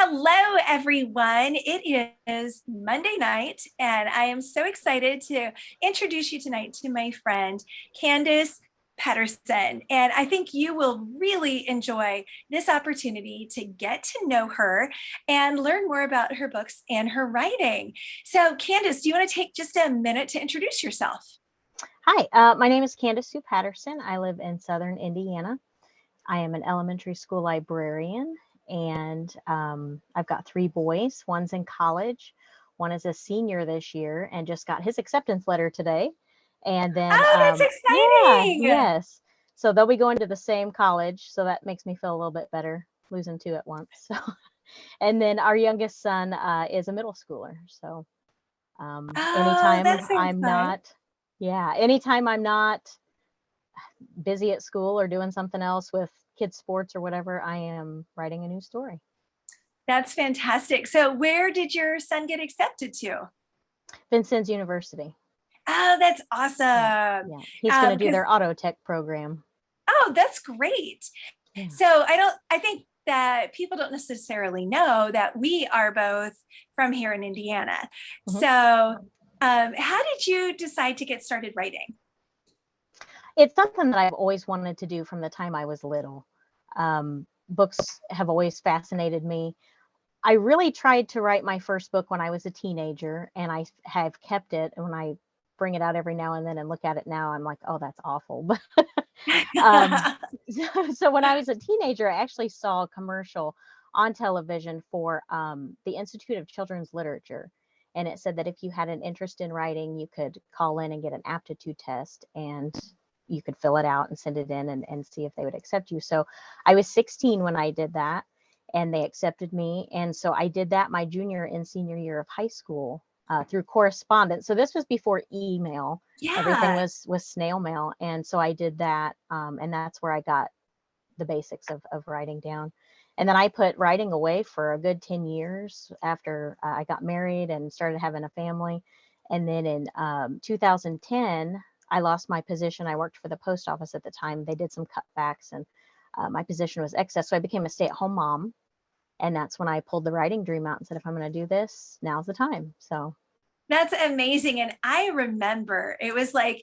Hello, everyone. It is Monday night, and I am so excited to introduce you tonight to my friend, Candice Patterson. And I think you will really enjoy this opportunity to get to know her and learn more about her books and her writing. So, Candice, do you want to take just a minute to introduce yourself? Hi, my name is Candice Sue Patterson. I live in Southern Indiana. I am an elementary school librarian, and I've got three boys. One's in college, one is a senior this year and just got his acceptance letter today. And then, Oh, that's yeah, exciting. yes. So they'll be going to the same college. So that makes me feel a little bit better losing two at once. So, and then our youngest son is a middle schooler. So Oh, anytime that's so I'm fun. not, yeah, anytime I'm not busy at school or doing something else with kids sports or whatever, I am writing a new story. That's fantastic. So, where did your son get accepted to? Vincennes University. Oh, that's Yeah, awesome. yeah, he's going to do Because their auto tech program. oh, that's great. Yeah. So I think that people don't necessarily know that we are both from here in Indiana. Mhm. So how did you decide to get started writing? It's something that I've always wanted to do from the time I was little. Books have always fascinated me. I really tried to write my first book when I was a teenager, and I have kept it. And when I bring it out every now and then and look at it now, I'm like, oh, that's awful. um, so when I was a teenager, I actually saw a commercial on television for the Institute of Children's Literature. And it said that if you had an interest in writing, you could call in and get an aptitude test, and you could fill it out and send it in and see if they would accept you. So I was 16 when I did that, and they accepted me. And so I did that my junior and senior year of high school through correspondence. So this was before email. Everything Yeah, was snail mail. And so I did that. And that's where I got the basics of writing down. And then I put writing away for a good 10 years after I got married and started having a family. And then in 2010, I lost my position. I worked for the post office at the time. They did some cutbacks, and my position was excess. So I became a stay-at-home mom. And that's when I pulled the writing dream out and said, if I'm going to do this, now's the time. So, that's amazing. And I remember it was like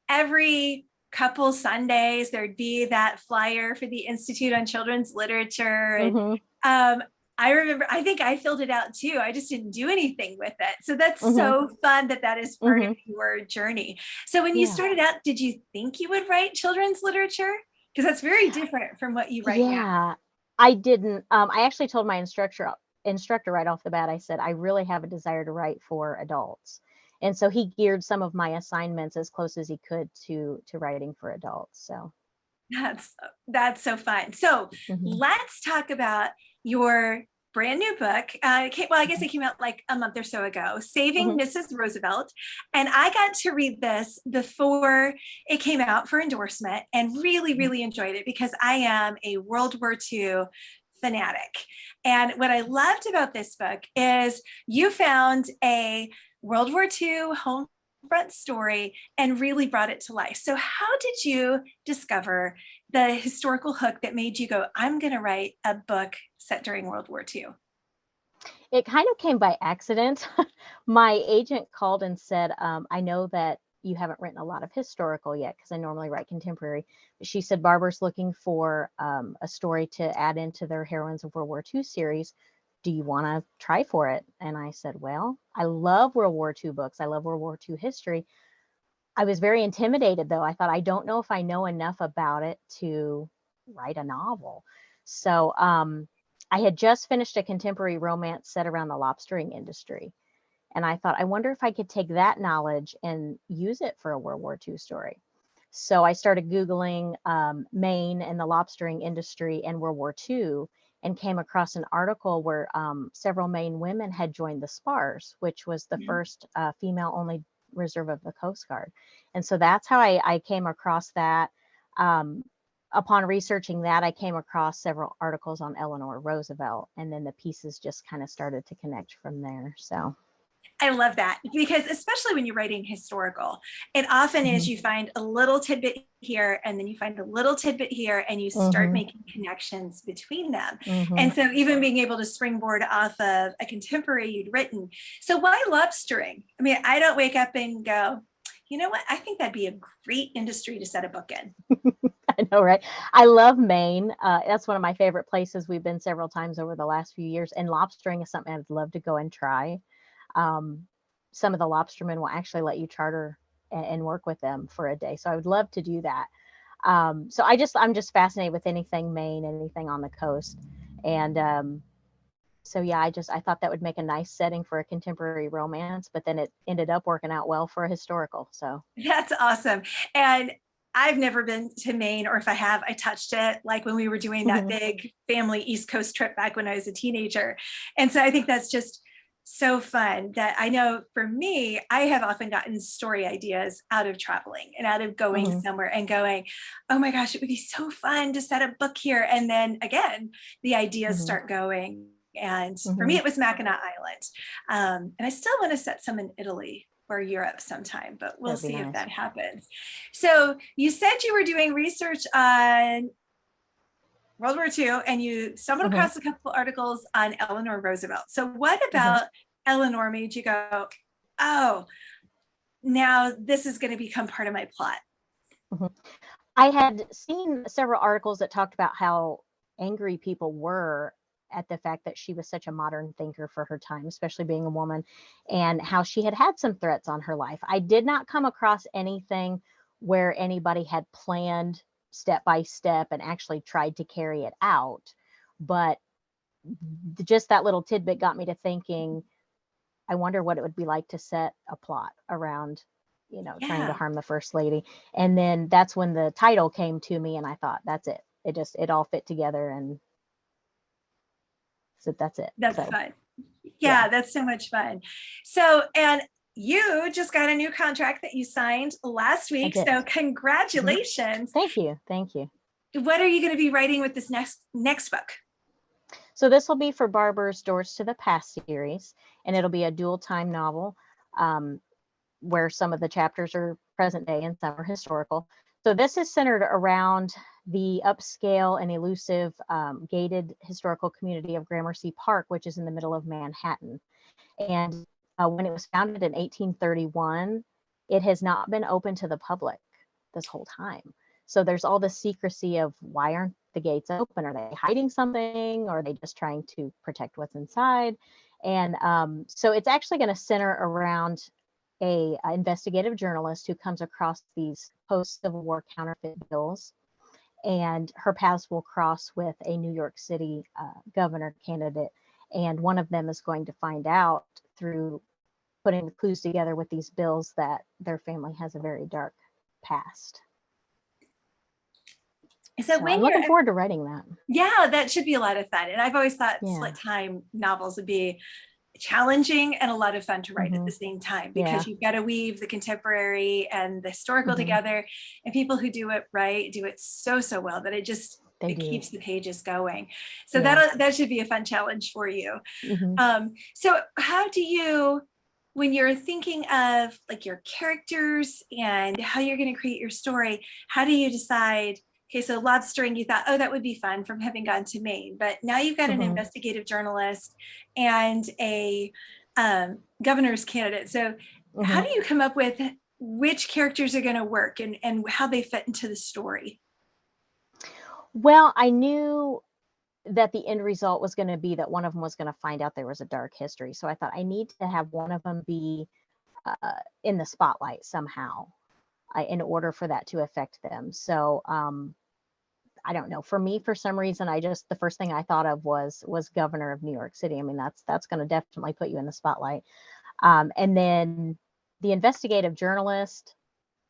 every couple Sundays, there'd be that flyer for the Institute on Children's Literature. And hmm um, I remember, I think I filled it out too. I just didn't do anything with it. So that's hmm so fun that that is part of hmm your journey. So when you yeah. started out, did you think you would write children's literature? Because that's very different from what you write now. Yeah, I didn't. I actually told my instructor right off the bat. I said I really have a desire to write for adults, and so he geared some of my assignments as close as he could to writing for adults. So, That's that's so fun. So hmm let's talk about your brand new book. Well, I guess it came out like a month or so ago, Saving hmm Mrs. Roosevelt. And I got to read this before it came out for endorsement and really, really enjoyed it because I am a World War II fanatic. And what I loved about this book is you found a World War II home front story and really brought it to life. So, how did you discover the historical hook that made you go, I'm going to write a book set during World War II? It kind of came by accident. My agent called and said, I know that you haven't written a lot of historical yet because I normally write contemporary. But she said, Barbara's looking for a story to add into their Heroines of World War II series. Do you want to try for it? And I said, well, I love World War II books. I love World War II history. I was very intimidated, though. I thought, I don't know if I know enough about it to write a novel. So I had just finished a contemporary romance set around the lobstering industry. And I thought, I wonder if I could take that knowledge and use it for a World War II story. So I started Googling Maine and the lobstering industry and World War II, and came across an article where several Maine women had joined the Spars, which was the first female only reserve of the Coast Guard. And so that's how I came across that. Um, Upon researching that, I came across several articles on Eleanor Roosevelt, and then the pieces just kind of started to connect from there. So, I love that, because especially when you're writing historical, it often is you find a little tidbit here and then you find a little tidbit here and you start making connections between them. And so even being able to springboard off of a contemporary you'd written. So why lobstering? I mean, I don't wake up and go, you know what? I think that'd be a great industry to set a book in. I know, right? I love Maine. That's one of my favorite places. We've been several times over the last few years, and lobstering is something I'd love to go and try. Some of the lobstermen will actually let you charter and work with them for a day. So I would love to do that. So I'm just fascinated with anything Maine, anything on the coast. And so yeah, I thought that would make a nice setting for a contemporary romance, but then it ended up working out well for a historical. So that's awesome. And I've never been to Maine, or if I have, I touched it, like when we were doing that big family East Coast trip back when I was a teenager. And so I think that's just so fun that I know for me, I have often gotten story ideas out of traveling and out of going somewhere and going, oh my gosh, it would be so fun to set a book here. And then again, the ideas start going. And for me, it was Mackinac Island. And I still want to set some in Italy or Europe sometime, but we'll see if that happens. So you said you were doing research on World War II and you stumbled across a couple articles on Eleanor Roosevelt. So what about Eleanor made you go, oh, now this is going to become part of my plot? I had seen several articles that talked about how angry people were at the fact that she was such a modern thinker for her time, especially being a woman, and how she had had some threats on her life. I did not come across anything where anybody had planned step by step and actually tried to carry it out. But just that little tidbit got me to thinking, I wonder what it would be like to set a plot around, trying to harm the first lady. And then that's when the title came to me and I thought, that's it. It all fit together, and so that's it. That's fun. Yeah, that's so much fun. So, and you just got a new contract that you signed last week. So congratulations. Thank you. Thank you. What are you going to be writing with this next book? So this will be for Barber's Doors to the Past series, and it'll be a dual time novel where some of the chapters are present day and some are historical. So this is centered around the upscale and elusive gated historical community of Gramercy Park, which is in the middle of Manhattan. And when it was founded in 1831, it has not been open to the public this whole time. So there's all the secrecy of, why aren't the gates open? Are they hiding something? Or are they just trying to protect what's inside? And so it's actually going to center around a investigative journalist who comes across these post-Civil War counterfeit bills, and her paths will cross with a New York City governor candidate. And one of them is going to find out through putting the clues together with these bills that their family has a very dark past. So I'm looking forward to writing that. Yeah, that should be a lot of fun. And I've always thought split time novels would be challenging and a lot of fun to write at the same time, because you've got to weave the contemporary and the historical together, and people who do it right do it so well that it keeps the pages going. So that should be a fun challenge for you. So how do you, when you're thinking of like your characters and how you're going to create your story, how do you decide, okay, so Lobstering, you thought, oh, that would be fun from having gone to Maine, but now you've got an investigative journalist and a governor's candidate. So how do you come up with which characters are going to work and how they fit into the story? Well, I knew that the end result was going to be that one of them was going to find out there was a dark history. So I thought I need to have one of them be in the spotlight somehow in order for that to affect them. So I don't know. For me, for some reason, the first thing I thought of was governor of New York City. I mean, that's going to definitely put you in the spotlight. And then the investigative journalist,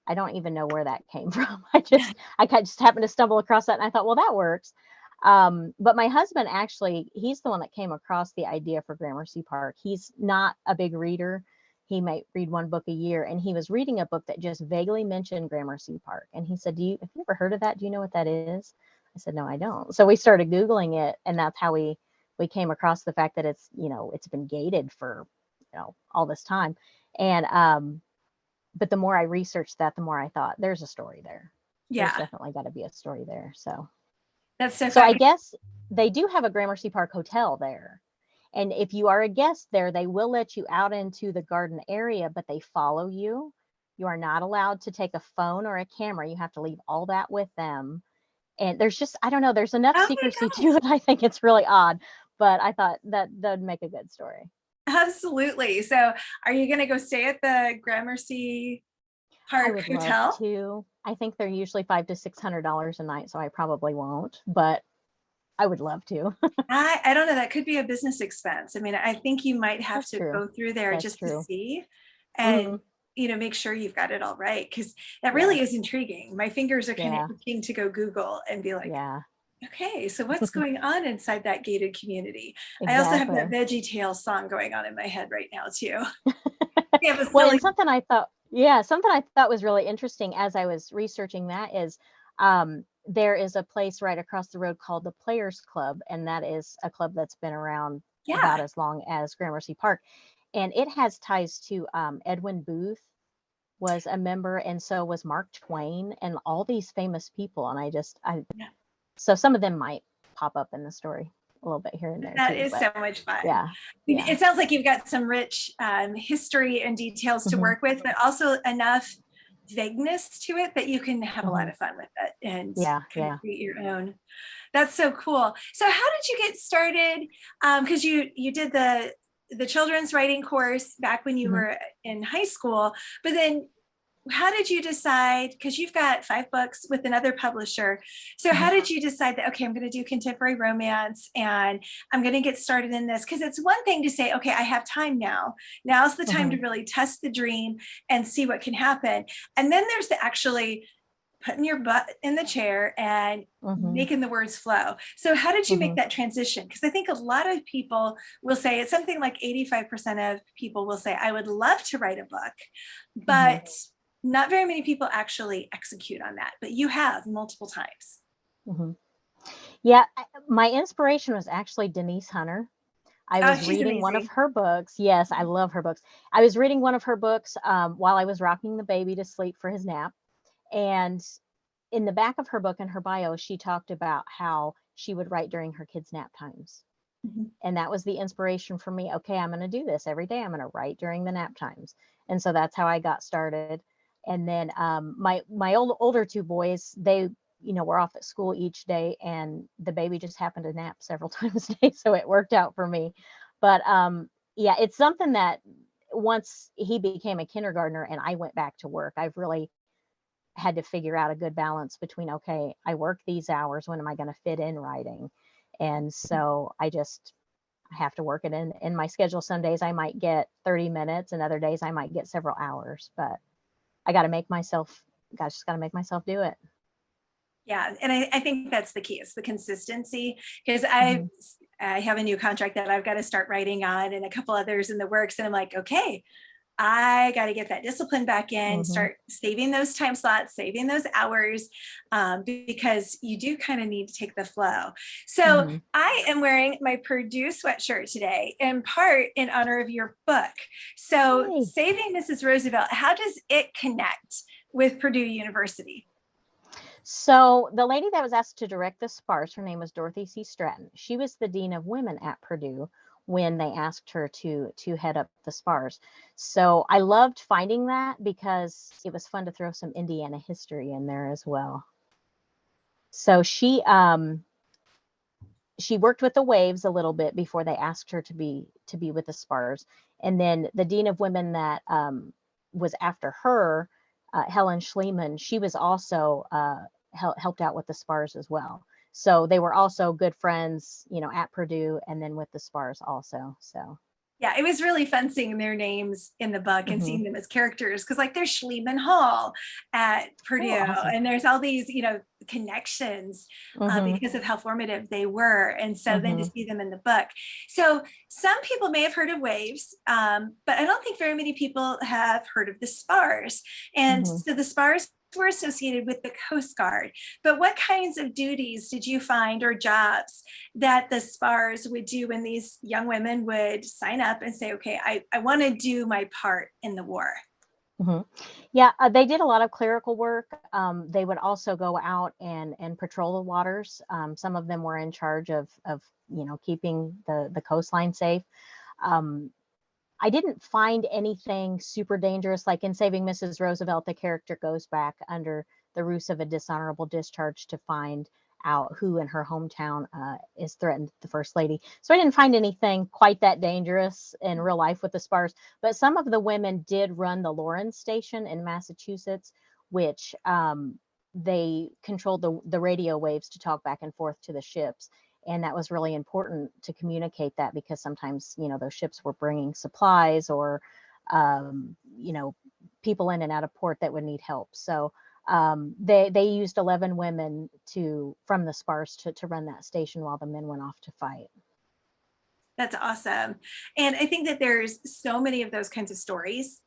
I don't even know where that came from. I just happened to stumble across that, and I thought, well, that works. But my husband, actually, he's the one that came across the idea for Gramercy Park. He's not a big reader. He might read one book a year, and he was reading a book that just vaguely mentioned Gramercy Park. And he said, have you ever heard of that? Do you know what that is? I said, no, I don't. So we started Googling it, and that's how we came across the fact that it's been gated for all this time. And but the more I researched that, the more I thought there's a story there. There's Yeah, definitely got to be a story there. that's so So I funny. guess they do have a Gramercy Park hotel there. And if you are a guest there, they will let you out into the garden area, but they follow you. You are not allowed to take a phone or a camera. You have to leave all that with them. And there's just, I don't know, there's enough Oh my secrecy to gosh. it. I think it's really odd, but I thought that would make a good story. Absolutely. So are you going to go stay at the Gramercy I Park would love Hotel? to. I think they're usually $500 to $600 a night, so I probably won't, but I would love to. I don't know. That could be a business expense. I mean, I think you might have That's to true. go through there That's just to true. see Hmm. and, make sure you've got it all right. Because that really Yes. is intriguing. My fingers are kind of Yeah. itching to go Google and be like, Yeah. okay, so what's going on inside that gated community? I also have that Exactly. Veggie Tale song going on in my head right now too. We have a Well, silly. and something I thought was really interesting as I was researching that is there is a place right across the road called the Players Club, and that is a club that's been around about Yeah. as long as Gramercy Park. And it has ties to Edwin Booth was a member, and so was Mark Twain, and all these famous people. And Yeah. so some of them might pop up in the story a little bit here and there That too. is But so much fun. yeah, yeah. It sounds like you've got some rich history and details to Hmm. work with, but also enough vagueness to it that you can have a lot Hmm. of fun with it and Yeah, kind of yeah. create your own. That's so cool. So how did you get started? Because you did the children's writing course back when you Hmm. were in high school, but then how did you decide, because you've got 5 books with another publisher, so Hmm. how did you decide that, okay, I'm going to do contemporary romance and I'm going to get started in this? Because it's one thing to say, okay, I have time now, now's the time Hmm. to really test the dream and see what can happen, and then there's the actually putting your butt in the chair and Hmm. making the words flow. So how did you Hmm. make that transition? Because I think a lot of people will say, it's something like 85% of people will say, I would love to write a book, Hmm. but not very many people actually execute on that, but you have multiple times. Hmm. Yeah, my inspiration was actually Denise Hunter. I Oh, was she's reading one of amazing. her books. Yes, I love her books. I was reading one of her books while I was rocking the baby to sleep for his nap. And in the back of her book, in her bio, she talked about how she would write during her kids' nap times. Mhm. And that was the inspiration for me. Okay, I'm going to do this every day. I'm going to write during the nap times. And so that's how I got started. And then my older two boys, they were off at school each day, and the baby just happened to nap several times a day, so it worked out for me. But yeah, it's something that once he became a kindergartner and I went back to work, I've really had to figure out a good balance between, okay, I work these hours, when am I going to fit in writing? And so I have to work it in my schedule. Some days I might get 30 minutes and other days I might get several hours, but I got to make myself, just got to make myself do it. Yeah, and I think that's the key, is the consistency, because Hmm. I have a new contract that I've got to start writing on and a couple others in the works, and I'm like, okay, I got to get that discipline back in, Hmm. start saving those time slots, saving those hours, because you do kind of need to take the flow. So Hmm. I am wearing my Purdue sweatshirt today, in part in honor of your book. So Hey. Saving Mrs. Roosevelt, how does it connect with Purdue University? So the lady that was asked to direct the Sparse, her name was Dorothy C. Stratton. She was the dean of women at Purdue when they asked her to head up the Spars. So I loved finding that because it was fun to throw some Indiana history in there as well. So she worked with the Waves a little bit before they asked her to be with the Spars, and then the dean of women that was after her, Helen Schliemann, she was also helped out with the Spars as well. So they were also good friends, at Purdue and then with the Spars also. So. Yeah, it was really fun seeing their names in the book and Hmm. seeing them as characters, because like there's Schliemann Hall at Purdue, Oh, awesome. and there's all these connections Hmm. because of how formative they were, and so then to Hmm. see them in the book. So some people may have heard of Waves, but I don't think very many people have heard of the Spars. And Hmm. so the Spars were associated with the Coast Guard, but what kinds of duties did you find or jobs that the spars would do when these young women would sign up and say, okay, I want to do my part in the war? Mhm. Yeah, they did a lot of clerical work. They would also go out and patrol the waters. Some of them were in charge of keeping the coastline safe. Um, I didn't find anything super dangerous. Like in Saving Mrs. Roosevelt, the character goes back under the ruse of a dishonorable discharge to find out who in her hometown is threatened the first lady. So I didn't find anything quite that dangerous in real life with the spars. But some of the women did run the Lawrence station in Massachusetts, which they controlled the radio waves to talk back and forth to the ships. And that was really important to communicate that, because sometimes those ships were bringing supplies or um, you know people in and out of port that would need help. So they used 11 women from the spars to run that station while the men went off to fight. That's awesome. And I think that there's so many of those kinds of stories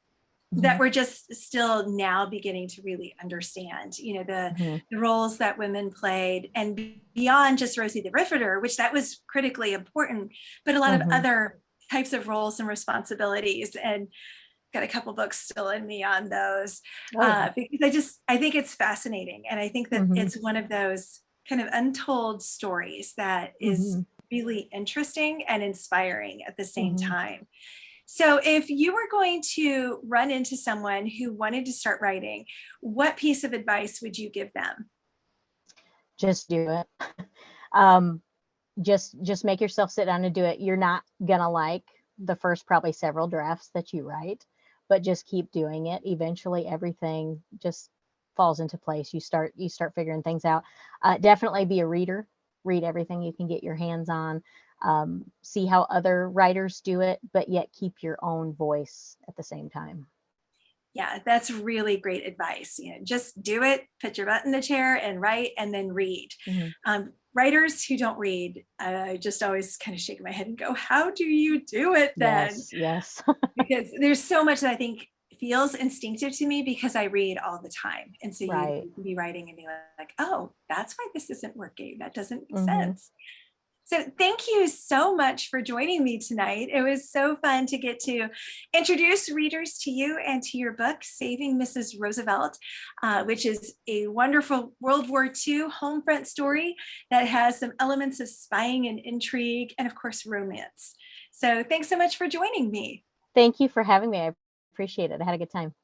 that Mm-hmm. we're just still now beginning to really understand, Mm-hmm. the roles that women played, and beyond just Rosie the Riveter, which that was critically important, but a lot of Mm-hmm. other types of roles and responsibilities. And got a couple books still in me on those, Oh yeah. because I think it's fascinating. And I think that Mm-hmm. it's one of those kind of untold stories that is Mm-hmm. really interesting and inspiring at the same Mm-hmm. time. So if you were going to run into someone who wanted to start writing, what piece of advice would you give them? Just do it. um, just make yourself sit down and do it. You're not gonna like the first probably several drafts that you write, but just keep doing it. Eventually everything just falls into place. You start figuring things out. Definitely be a reader. Read everything you can get your hands on. See how other writers do it, but yet keep your own voice at the same time. Yeah, that's really great advice. Just do it, put your butt in the chair and write, and then read. Mhm. Writers who don't read, I just always kind of shake my head and go, how do you do it then? Yes, yes. Because there's so much that I think feels instinctive to me because I read all the time. And so you Right. can be writing and be like, oh, that's why this isn't working. That doesn't make Hmm. sense. So thank you so much for joining me tonight. It was so fun to get to introduce readers to you and to your book, Saving Mrs. Roosevelt, which is a wonderful World War II home front story that has some elements of spying and intrigue and, of course, romance. So thanks so much for joining me. Thank you for having me. I appreciate it. I had a good time.